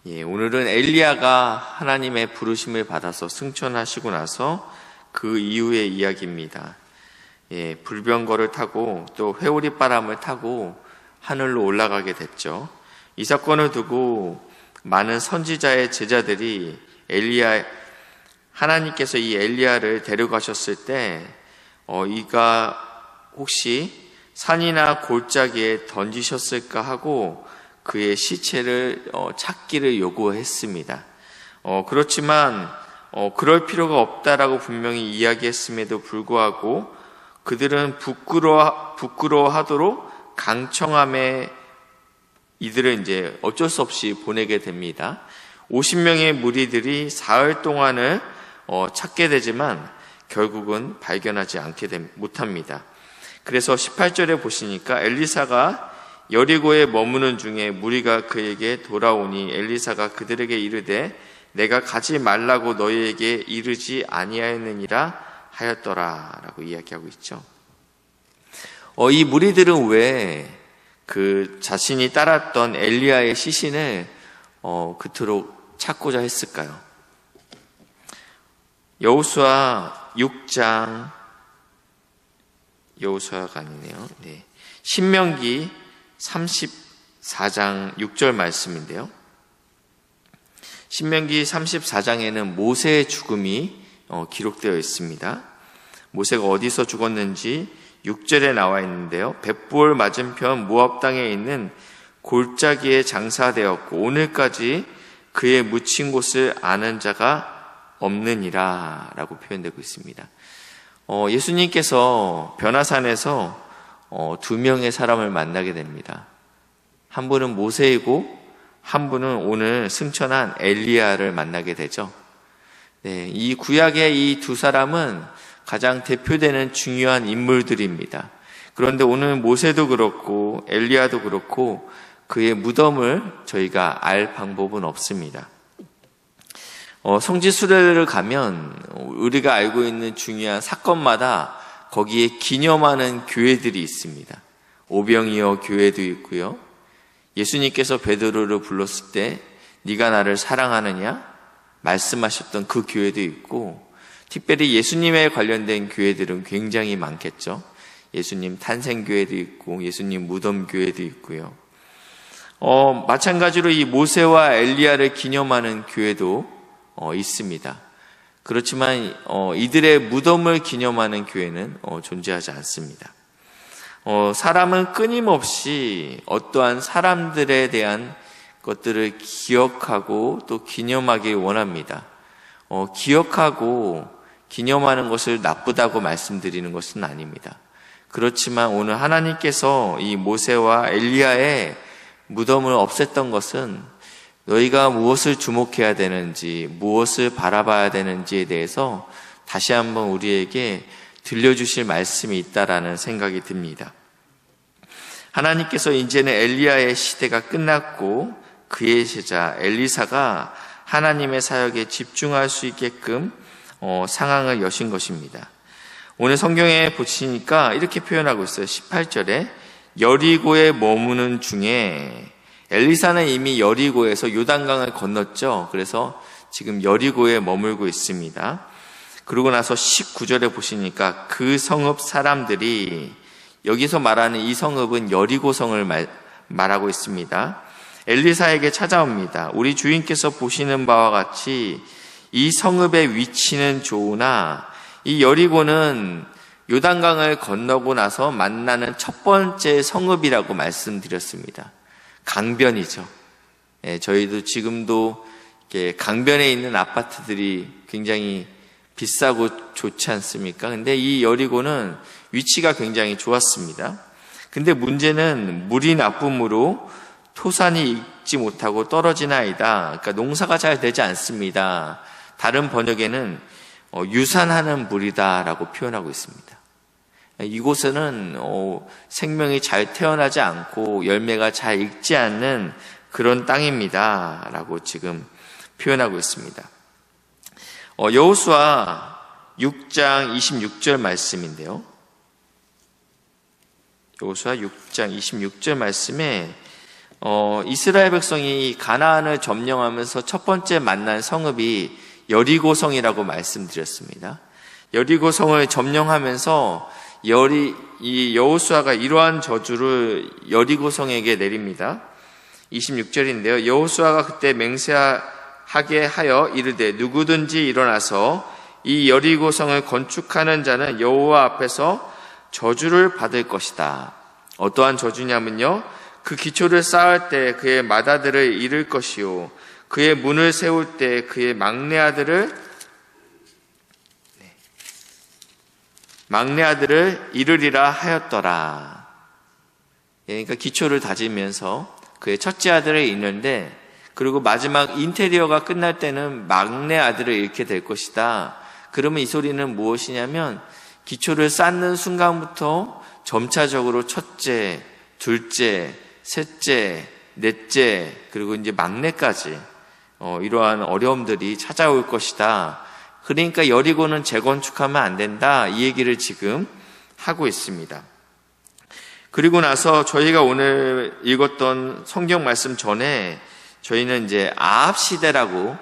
오늘은 엘리야가 하나님의 부르심을 받아서 승천하시고 나서 그 이후의 이야기입니다. 불병거를 타고 또 회오리 바람을 타고 하늘로 올라가게 됐죠. 이 사건을 두고 많은 선지자의 제자들이 하나님께서 이 엘리야를 데려가셨을 때 이가 혹시 산이나 골짜기에 던지셨을까 하고 그의 시체를 찾기를 요구했습니다. 그렇지만 그럴 필요가 없다라고 분명히 이야기했음에도 불구하고 그들은 부끄러워하도록 강청함에 이들을 이제 어쩔 수 없이 보내게 됩니다. 50명의 무리들이 사흘 동안을 찾게 되지만 결국은 발견하지 못합니다. 그래서 18절에 보시니까 엘리사가 여리고에 머무는 중에 무리가 그에게 돌아오니 엘리사가 그들에게 이르되 내가 가지 말라고 너희에게 이르지 아니하였느니라 하였더라 라고 이야기하고 있죠. 이 무리들은 왜 그 자신이 따랐던 엘리야의 시신을 그토록 찾고자 했을까요? 여호수아가 아니네요. 신명기 34장 6절 말씀인데요. 신명기 34장에는 모세의 죽음이 기록되어 있습니다. 모세가 어디서 죽었는지 6절에 나와 있는데요. 벳부올 맞은편 모압 땅에 있는 골짜기에 장사되었고 오늘까지 그의 묻힌 곳을 아는 자가 없느니라 라고 표현되고 있습니다. 예수님께서 변화산에서 두 명의 사람을 만나게 됩니다. 한 분은 모세이고 한 분은 오늘 승천한 엘리야를 만나게 되죠. 이 구약의 이 두 사람은 가장 대표되는 중요한 인물들입니다. 그런데 오늘 모세도 그렇고 엘리야도 그렇고 그의 무덤을 저희가 알 방법은 없습니다. 성지 순례를 가면 우리가 알고 있는 중요한 사건마다 거기에 기념하는 교회들이 있습니다. 오병이어 교회도 있고요. 예수님께서 베드로를 불렀을 때 네가 나를 사랑하느냐 말씀하셨던 그 교회도 있고, 특별히 예수님에 관련된 교회들은 굉장히 많겠죠. 예수님 탄생교회도 있고 예수님 무덤교회도 있고요. 마찬가지로 이 모세와 엘리야를 기념하는 교회도 있습니다. 그렇지만 이들의 무덤을 기념하는 교회는 존재하지 않습니다. 사람은 끊임없이 어떠한 사람들에 대한 것들을 기억하고 또 기념하길 원합니다. 기억하고 기념하는 것을 나쁘다고 말씀드리는 것은 아닙니다. 그렇지만 오늘 하나님께서 이 모세와 엘리야의 무덤을 없앴던 것은 너희가 무엇을 주목해야 되는지, 무엇을 바라봐야 되는지에 대해서 다시 한번 우리에게 들려주실 말씀이 있다라는 생각이 듭니다. 하나님께서 이제는 엘리야의 시대가 끝났고 그의 제자 엘리사가 하나님의 사역에 집중할 수 있게끔 상황을 여신 것입니다. 오늘 성경에 보시니까 이렇게 표현하고 있어요. 18절에 여리고에 머무는 중에, 엘리사는 이미 여리고에서 요단강을 건넜죠. 그래서 지금 여리고에 머물고 있습니다. 그러고 나서 19절에 보시니까 그 성읍 사람들이, 여기서 말하는 이 성읍은 여리고성을 말하고 있습니다. 엘리사에게 찾아옵니다. 우리 주인께서 보시는 바와 같이 이 성읍의 위치는 좋으나 이 여리고는 요단강을 건너고 나서 만나는 첫 번째 성읍이라고 말씀드렸습니다. 강변이죠. 저희도 지금도 강변에 있는 아파트들이 굉장히 비싸고 좋지 않습니까? 근데 이 여리고는 위치가 굉장히 좋았습니다. 근데 문제는 물이 나쁨으로 토산이 익지 못하고 떨어지나이다. 그러니까 농사가 잘 되지 않습니다. 다른 번역에는 유산하는 물이다라고 표현하고 있습니다. 이곳에는 생명이 잘 태어나지 않고 열매가 잘 익지 않는 그런 땅입니다 라고 지금 표현하고 있습니다. 여호수아 6장 26절 말씀인데요. 여호수아 6장 26절 말씀에 이스라엘 백성이 가나안을 점령하면서 첫 번째 만난 성읍이 여리고성이라고 말씀드렸습니다. 여리고성을 점령하면서 이 여호수아가 이러한 저주를 여리고성에게 내립니다. 26절인데요. 여호수아가 그때 맹세하게 하여 이르되 누구든지 일어나서 이 여리고성을 건축하는 자는 여호와 앞에서 저주를 받을 것이다. 어떠한 저주냐면요, 그 기초를 쌓을 때 그의 맏아들을 잃을 것이요, 그의 문을 세울 때 그의 막내 아들을 잃으리라 하였더라. 그러니까 기초를 다지면서 그의 첫째 아들을 잃는데, 그리고 마지막 인테리어가 끝날 때는 막내 아들을 잃게 될 것이다. 그러면 이 소리는 무엇이냐면, 기초를 쌓는 순간부터 점차적으로 첫째, 둘째, 셋째, 넷째, 그리고 이제 막내까지 이러한 어려움들이 찾아올 것이다. 그러니까 여리고는 재건축하면 안 된다. 이 얘기를 지금 하고 있습니다. 그리고 나서 저희가 오늘 읽었던 성경 말씀 전에 저희는 이제 아합 시대라고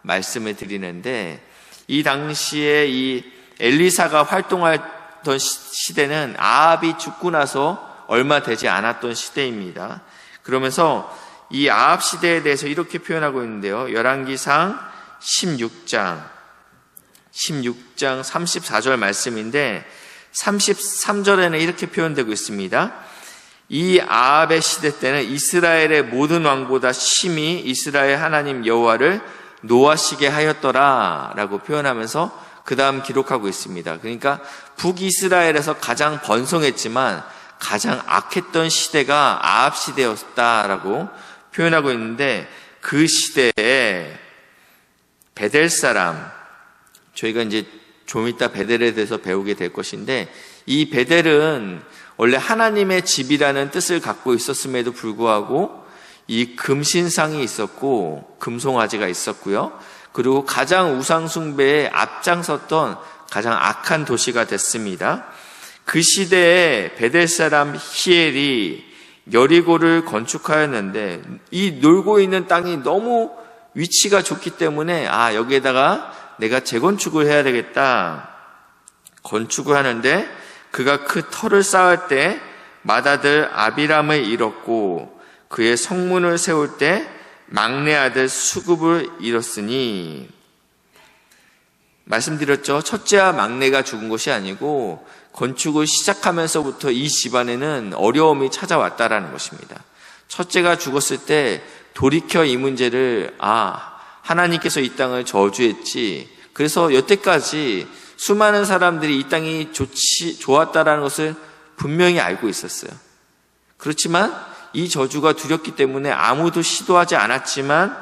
말씀을 드리는데, 이 당시에 이 엘리사가 활동하던 시대는 아합이 죽고 나서 얼마 되지 않았던 시대입니다. 그러면서 이 아합 시대에 대해서 이렇게 표현하고 있는데요. 열왕기상 16장 34절 말씀인데 33절에는 이렇게 표현되고 있습니다. 이 아합의 시대 때는 이스라엘의 모든 왕보다 심히 이스라엘 하나님 여호와를 노하시게 하였더라 라고 표현하면서 그 다음 기록하고 있습니다. 그러니까 북이스라엘에서 가장 번성했지만 가장 악했던 시대가 아합 시대였다라고 표현하고 있는데, 그 시대에 베델 사람, 저희가 이제 좀 이따 베델에 대해서 배우게 될 것인데, 이 베델은 원래 하나님의 집이라는 뜻을 갖고 있었음에도 불구하고 이 금신상이 있었고 금송아지가 있었고요. 그리고 가장 우상숭배에 앞장섰던 가장 악한 도시가 됐습니다. 그 시대에 베델 사람 히엘이 여리고를 건축하였는데, 이 놀고 있는 땅이 너무 위치가 좋기 때문에 여기에다가 내가 재건축을 해야 되겠다. 건축을 하는데 그가 그 터를 쌓을 때 맏아들 아비람을 잃었고 그의 성문을 세울 때 막내 아들 수굽을 잃었으니, 말씀드렸죠. 첫째와 막내가 죽은 것이 아니고 건축을 시작하면서부터 이 집안에는 어려움이 찾아왔다라는 것입니다. 첫째가 죽었을 때 돌이켜 이 문제를 하나님께서 이 땅을 저주했지, 그래서 여태까지 수많은 사람들이 이 땅이 좋았다라는 것을 분명히 알고 있었어요. 그렇지만 이 저주가 두렵기 때문에 아무도 시도하지 않았지만,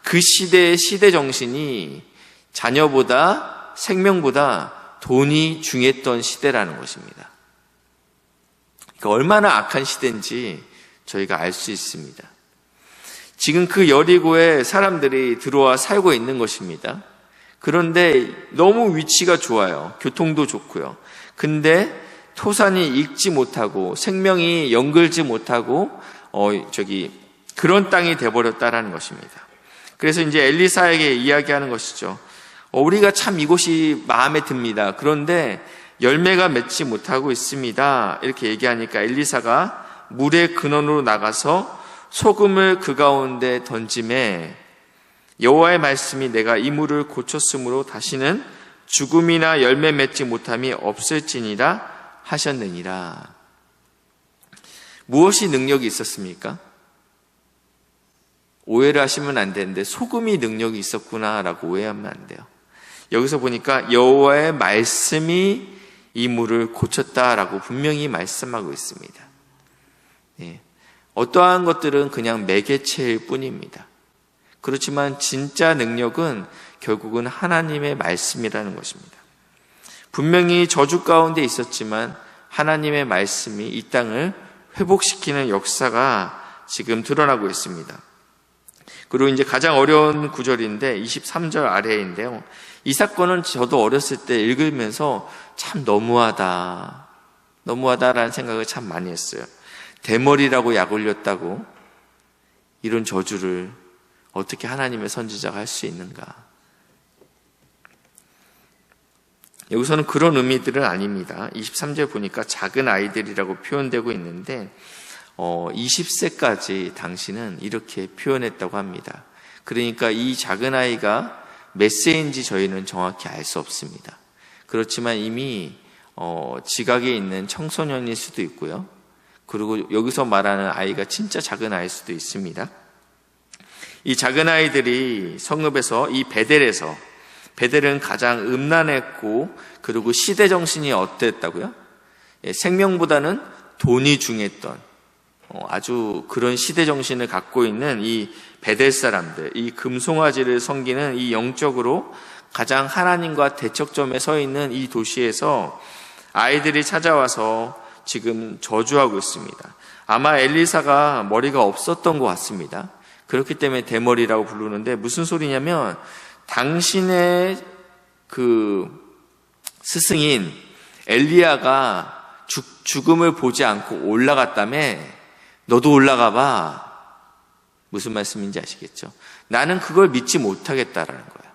그 시대의 시대 정신이 자녀보다 생명보다 돈이 중요했던 시대라는 것입니다. 그러니까 얼마나 악한 시대인지 저희가 알 수 있습니다. 지금 그 여리고에 사람들이 들어와 살고 있는 것입니다. 그런데 너무 위치가 좋아요. 교통도 좋고요. 근데 토산이 익지 못하고 생명이 연결지 못하고 그런 땅이 돼버렸다라는 것입니다. 그래서 이제 엘리사에게 이야기하는 것이죠. 우리가 참 이곳이 마음에 듭니다. 그런데 열매가 맺지 못하고 있습니다. 이렇게 얘기하니까 엘리사가 물의 근원으로 나가서 소금을 그 가운데 던짐에 여호와의 말씀이 내가 이 물을 고쳤으므로 다시는 죽음이나 열매 맺지 못함이 없을지니라 하셨느니라. 무엇이 능력이 있었습니까? 오해를 하시면 안 되는데 소금이 능력이 있었구나라고 오해하면 안 돼요. 여기서 보니까 여호와의 말씀이 이 물을 고쳤다라고 분명히 말씀하고 있습니다. 어떠한 것들은 그냥 매개체일 뿐입니다. 그렇지만 진짜 능력은 결국은 하나님의 말씀이라는 것입니다. 분명히 저주 가운데 있었지만 하나님의 말씀이 이 땅을 회복시키는 역사가 지금 드러나고 있습니다. 그리고 이제 가장 어려운 구절인데 23절 아래인데요. 이 사건은 저도 어렸을 때 읽으면서 참 너무하다라는 생각을 참 많이 했어요. 대머리라고 약 올렸다고 이런 저주를 어떻게 하나님의 선지자가 할 수 있는가? 여기서는 그런 의미들은 아닙니다. 23절 보니까 작은 아이들이라고 표현되고 있는데 20세까지 당신은 이렇게 표현했다고 합니다. 그러니까 이 작은 아이가 몇 세인지 저희는 정확히 알 수 없습니다. 그렇지만 이미 지각에 있는 청소년일 수도 있고요. 그리고 여기서 말하는 아이가 진짜 작은 아이일 수도 있습니다. 이 작은 아이들이 성읍에서 이 베델은 가장 음란했고 그리고 시대 정신이 어땠다고요? 생명보다는 돈이 중요했던 아주 그런 시대 정신을 갖고 있는 이 베델 사람들, 이 금송아지를 섬기는 이 영적으로 가장 하나님과 대척점에 서 있는 이 도시에서 아이들이 찾아와서 지금 저주하고 있습니다. 아마 엘리사가 머리가 없었던 것 같습니다. 그렇기 때문에 대머리라고 부르는데 무슨 소리냐면 당신의 그 스승인 엘리야가 죽음을 보지 않고 올라갔다며 너도 올라가 봐. 무슨 말씀인지 아시겠죠? 나는 그걸 믿지 못하겠다라는 거야.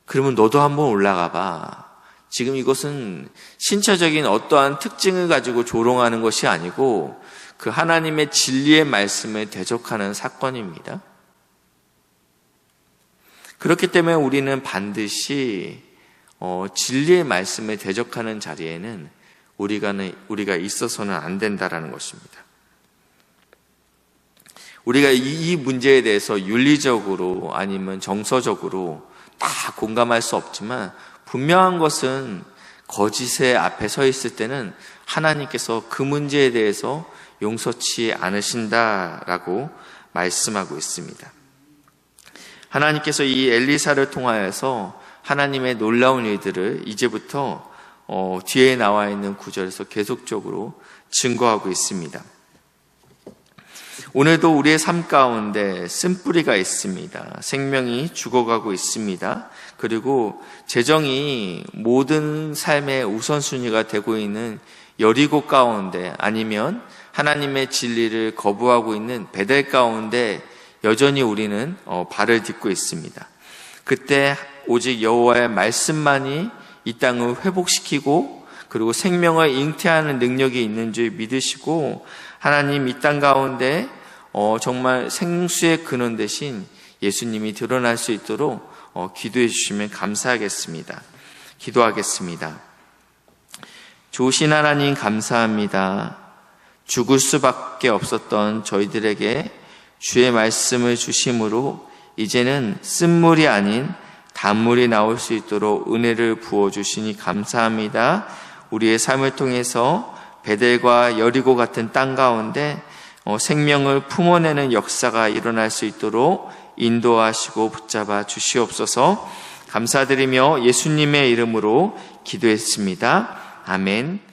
그러면 너도 한번 올라가 봐. 지금 이것은 신체적인 어떠한 특징을 가지고 조롱하는 것이 아니고 그 하나님의 진리의 말씀을 대적하는 사건입니다. 그렇기 때문에 우리는 반드시 진리의 말씀을 대적하는 자리에는 우리가 있어서는 안 된다라는 것입니다. 우리가 이 문제에 대해서 윤리적으로 아니면 정서적으로 다 공감할 수 없지만 분명한 것은 거짓의 앞에 서 있을 때는 하나님께서 그 문제에 대해서 용서치 않으신다라고 말씀하고 있습니다. 하나님께서 이 엘리사를 통하여서 하나님의 놀라운 일들을 이제부터 뒤에 나와 있는 구절에서 계속적으로 증거하고 있습니다. 오늘도 우리의 삶 가운데 쓴뿌리가 있습니다. 생명이 죽어가고 있습니다. 그리고 재정이 모든 삶의 우선순위가 되고 있는 여리고 가운데 아니면 하나님의 진리를 거부하고 있는 베델 가운데 여전히 우리는 발을 딛고 있습니다. 그때 오직 여호와의 말씀만이 이 땅을 회복시키고 그리고 생명을 잉태하는 능력이 있는 줄 믿으시고 하나님 이 땅 가운데 정말 생수의 근원 대신 예수님이 드러날 수 있도록 기도해 주시면 감사하겠습니다. 기도하겠습니다. 좋으신 하나님 감사합니다. 죽을 수밖에 없었던 저희들에게 주의 말씀을 주심으로 이제는 쓴물이 아닌 단물이 나올 수 있도록 은혜를 부어주시니 감사합니다. 우리의 삶을 통해서 베델과 여리고 같은 땅 가운데 생명을 품어내는 역사가 일어날 수 있도록 인도하시고 붙잡아 주시옵소서. 감사드리며 예수님의 이름으로 기도했습니다. 아멘.